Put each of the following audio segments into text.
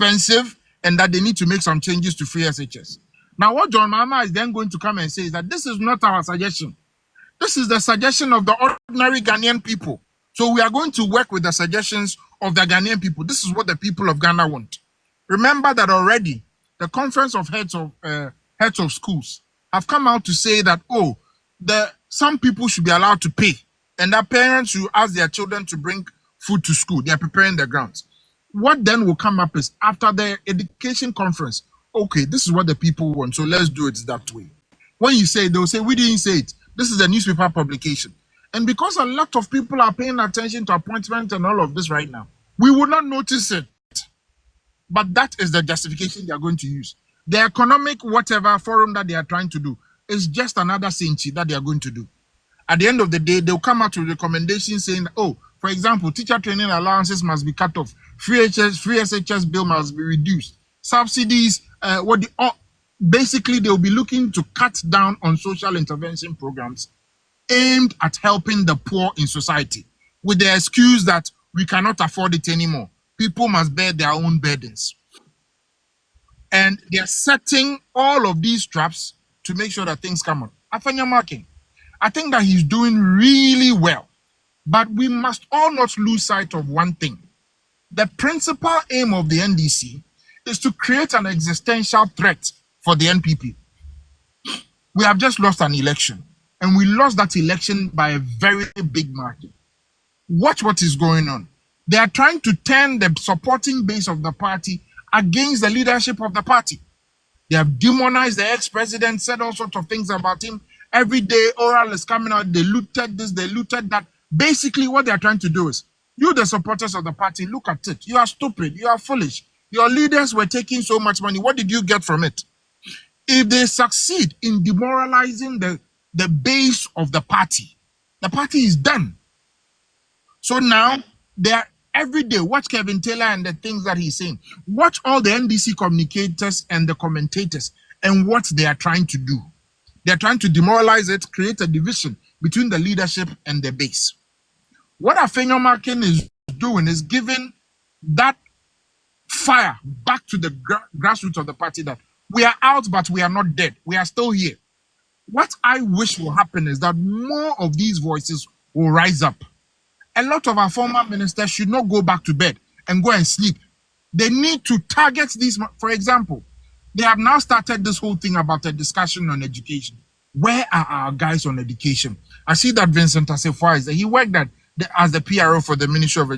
expensive and that they need to make some changes to free SHS. Now, what John Mahama is then going to come and say is that this is not our suggestion. This is the suggestion of the ordinary Ghanaian people. So we are going to work with the suggestions of the Ghanaian people. This is what the people of Ghana want. Remember that already the Conference of Heads of Schools have come out to say that, some people should be allowed to pay and that parents should ask their children to bring food to school. They are preparing the grounds. What then will come up is after the education conference, okay, this is what the people want, so let's do it that way. When you say, they'll say, we didn't say it. This is a newspaper publication. And because a lot of people are paying attention to appointments and all of this right now, we will not notice it. But that is the justification they are going to use. The economic whatever forum that they are trying to do is just another cinchi that they are going to do. At the end of the day, they'll come out with recommendations saying, for example, teacher training allowances must be cut off. Free SHS bill must be reduced. Subsidies, basically they'll be looking to cut down on social intervention programs aimed at helping the poor in society with the excuse that we cannot afford it anymore. People must bear their own burdens. And they're setting all of these traps to make sure that things come on. Afanya Marking, I think that he's doing really well. But we must all not lose sight of one thing. The principal aim of the NDC is to create an existential threat for the NPP. We have just lost an election, and we lost that election by a very big margin. Watch what is going on. They are trying to turn the supporting base of the party against the leadership of the party. They have demonized the ex-president, said all sorts of things about him. Every day, oral is coming out, they looted this, they looted that. Basically, what they are trying to do is, you, the supporters of the party, look at it. You are stupid. You are foolish. Your leaders were taking so much money. What did you get from it? If they succeed in demoralizing the base of the party is done. So now, they are every day, watch Kevin Taylor and the things that he's saying. Watch all the NDC communicators and the commentators and what they are trying to do. They are trying to demoralize it, create a division between the leadership and the base. What Afenyo Markin is doing is giving that fire back to the grassroots of the party that we are out, but we are not dead. We are still here. What I wish will happen is that more of these voices will rise up. A lot of our former ministers should not go back to bed and go and sleep. They need to target these. For example, they have now started this whole thing about a discussion on education. Where are our guys on education? I see that Vincent Assefa is there. He worked as the PRO for the Ministry of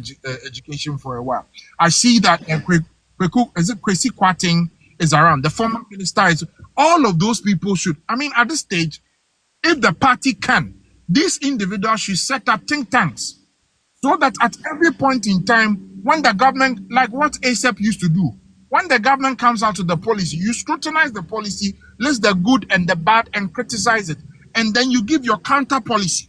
Education for a while. I see that Kwesi Kwarteng is around. The former minister is. All of those people should. I mean, at this stage, if the party can, these individuals should set up think tanks so that at every point in time, when the government, like what ASAP used to do, when the government comes out with the policy, you scrutinize the policy, list the good and the bad, and criticize it, and then you give your counter policy.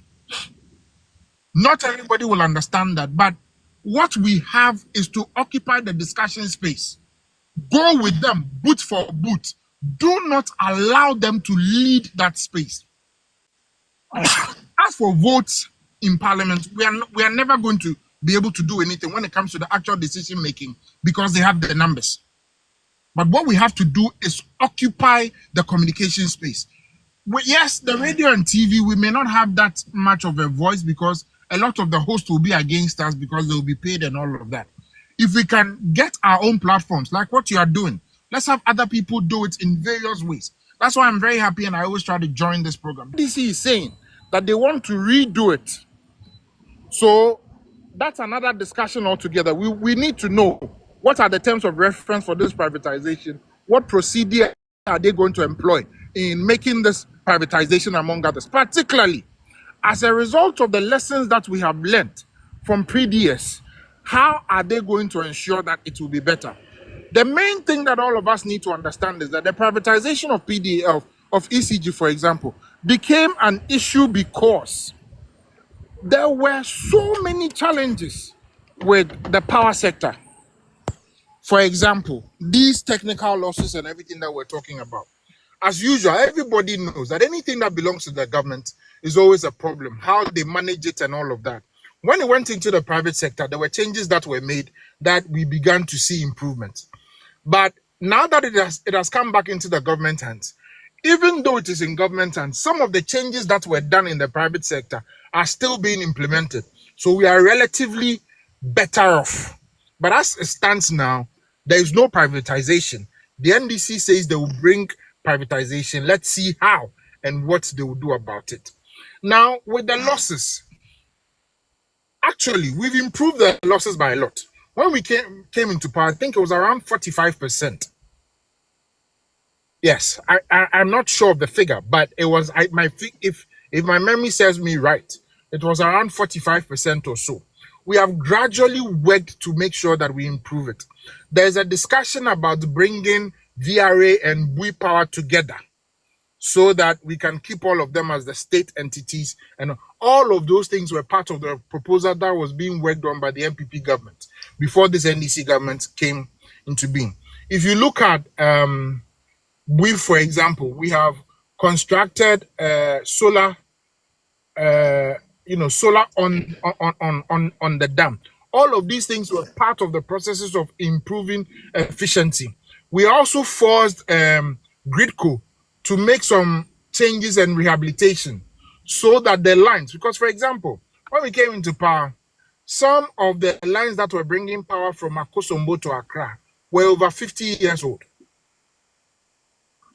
Not everybody will understand that, but what we have is to occupy the discussion space. Go with them, boot for boot. Do not allow them to lead that space. As for votes in parliament, we are never going to be able to do anything when it comes to the actual decision making because they have the numbers. But what we have to do is occupy the communication space. Yes, the radio and TV, we may not have that much of a voice because a lot of the hosts will be against us because they will be paid and all of that. If we can get our own platforms, like what you are doing, let's have other people do it in various ways. That's why I'm very happy and I always try to join this program. DC is saying that they want to redo it. So that's another discussion altogether. We need to know what are the terms of reference for this privatization, what procedure are they going to employ in making this privatization among others, particularly as a result of the lessons that we have learned from previous. How are they going to ensure that it will be better? The main thing that all of us need to understand is that the privatization of of ECG, for example, became an issue because there were so many challenges with the power sector. For example, these technical losses and everything that we're talking about. As usual, everybody knows that anything that belongs to the government is always a problem, how they manage it and all of that. When it went into the private sector, there were changes that were made that we began to see improvements. But now that it has come back into the government hands, even though it is in government hands, some of the changes that were done in the private sector are still being implemented. So we are relatively better off. But as it stands now, there is no privatization. The NDC says they will bring privatization. Let's see how and what they will do about it. Now, with the losses, actually, we've improved the losses by a lot. When we came into power, I think it was around 45%. Yes, I'm not sure of the figure, but it was if my memory serves me right, it was around 45% or so. We have gradually worked to make sure that we improve it. There's a discussion about bringing VRA and Bui Power together so that we can keep all of them as the state entities, and all of those things were part of the proposal that was being worked on by the MPP government before this NDC government came into being. If you look at for example, we have constructed solar, solar on the dam. All of these things were part of the processes of improving efficiency. We also forced Gridco to make some changes and rehabilitation so that the lines, because for example, when we came into power, some of the lines that were bringing power from Akosombo to Accra were over 50 years old.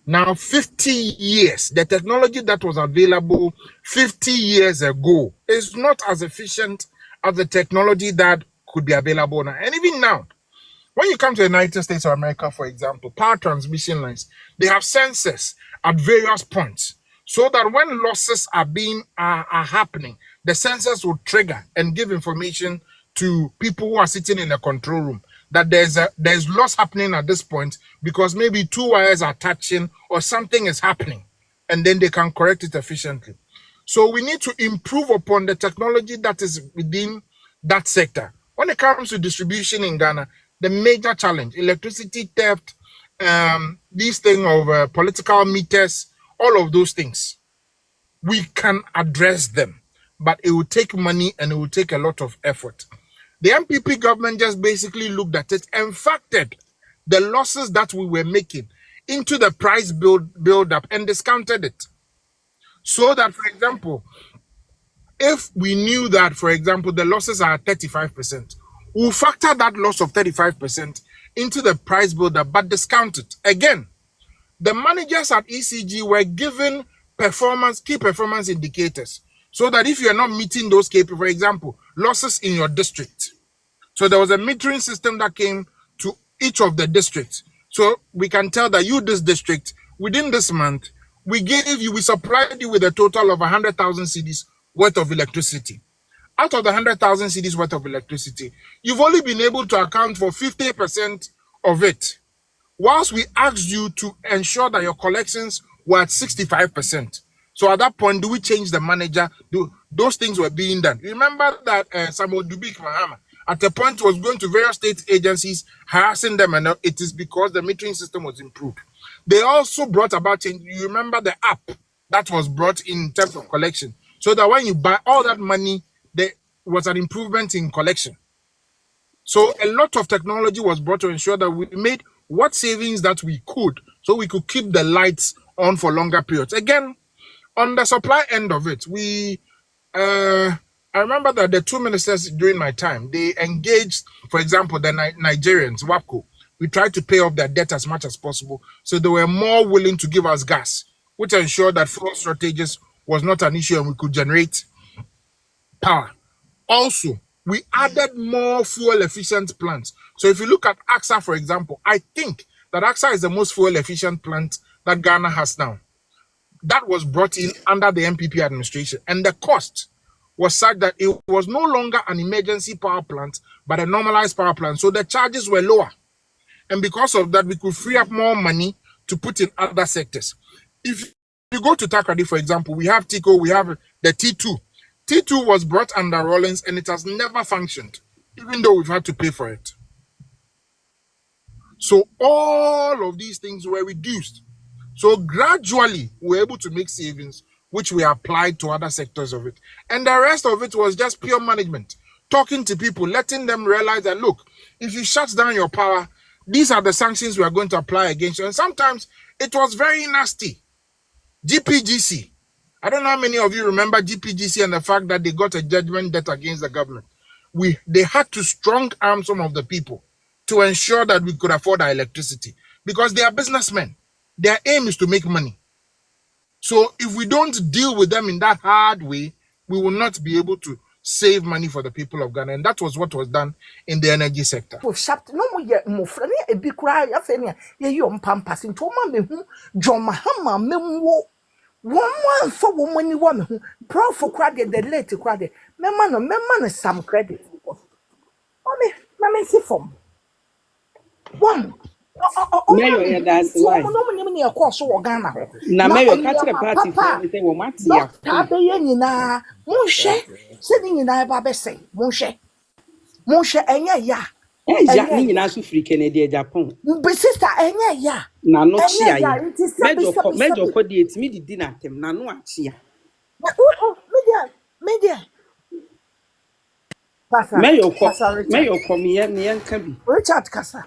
Now, 50 years, the technology that was available 50 years ago is not as efficient as the technology that could be available now. And even now, when you come to the United States of America, for example, power transmission lines, they have sensors at various points so that when losses are happening, the sensors will trigger and give information to people who are sitting in the control room that there's loss happening at this point because maybe two wires are touching or something is happening, and then they can correct it efficiently. So we need to improve upon the technology that is within that sector. When it comes to distribution in Ghana, the major challenge, electricity theft, this thing of political meters, all of those things, we can address them, but it will take money and it will take a lot of effort. The MPP government just basically looked at it and factored the losses that we were making into the price build up and discounted it. So that, for example, if we knew that, for example, the losses are 35%, we'll factor that loss of 35% into the price build up, but discount it. Again, the managers at ECG were given key performance indicators, so that if you're not meeting those KPIs, for example, losses in your district. So there was a metering system that came to each of the districts. So we can tell that this district, within this month, we supplied you with a total of 100,000 cedis worth of electricity. Out of the 100,000 cedis worth of electricity, you've only been able to account for 50% of it, whilst we asked you to ensure that your collections were at 65%. So at that point, do we change the manager? Those things were being done. Remember that Samuel Dubik Mahama at a point was going to various state agencies, harassing them, and it is because the metering system was improved. They also brought about change. You remember the app that was brought in terms of collection, so that when you buy all that money, there was an improvement in collection. So a lot of technology was brought to ensure that we made what savings that we could, so we could keep the lights on for longer periods. Again, on the supply end of it, I remember that the two ministers during my time, they engaged, for example, the Nigerians, WAPCO. We tried to pay off their debt as much as possible, so they were more willing to give us gas, which ensured that fuel shortages was not an issue and we could generate power. Also, we added more fuel-efficient plants. So if you look at AXA, for example, I think that AXA is the most fuel-efficient plant that Ghana has now. That was brought in under the MPP administration, and the cost was such that it was no longer an emergency power plant, but a normalized power plant. So the charges were lower. And because of that, we could free up more money to put in other sectors. If you go to Takoradi, for example, we have TICO, we have the T2. T2 was brought under Rollins and it has never functioned, even though we've had to pay for it. So all of these things were reduced. So gradually, we were able to make savings, which we applied to other sectors of it. And the rest of it was just pure management. Talking to people, letting them realize that, look, if you shut down your power, these are the sanctions we are going to apply against you. And sometimes it was very nasty. GPGC. I don't know how many of you remember GPGC and the fact that they got a judgment debt against the government. They had to strong arm some of the people to ensure that we could afford our electricity because they are businessmen. Their aim is to make money. So if we don't deal with them in that hard way, we will not be able to save money for the people of Ghana. And that was what was done in the energy sector. No more yet more friendly a big cry. I think you pampas into my John Mahama memwo 1 month for woman you want who proud for credit the late credit. Me man some credit. Me see from one. Mayor, that's why. No, of course, so Ghana. Na mayor catch the party for say wo matia. Tabe nyina, monhwe, se ni nyina ba be say, monhwe enye ya. Ja ni nyina so free Kennedy Japan. Be sister enye ya. Na no chia ye. Mejo ko di etimi didi na tem na no achia. Media. Mayor ko me nka bi. Richard Kasa.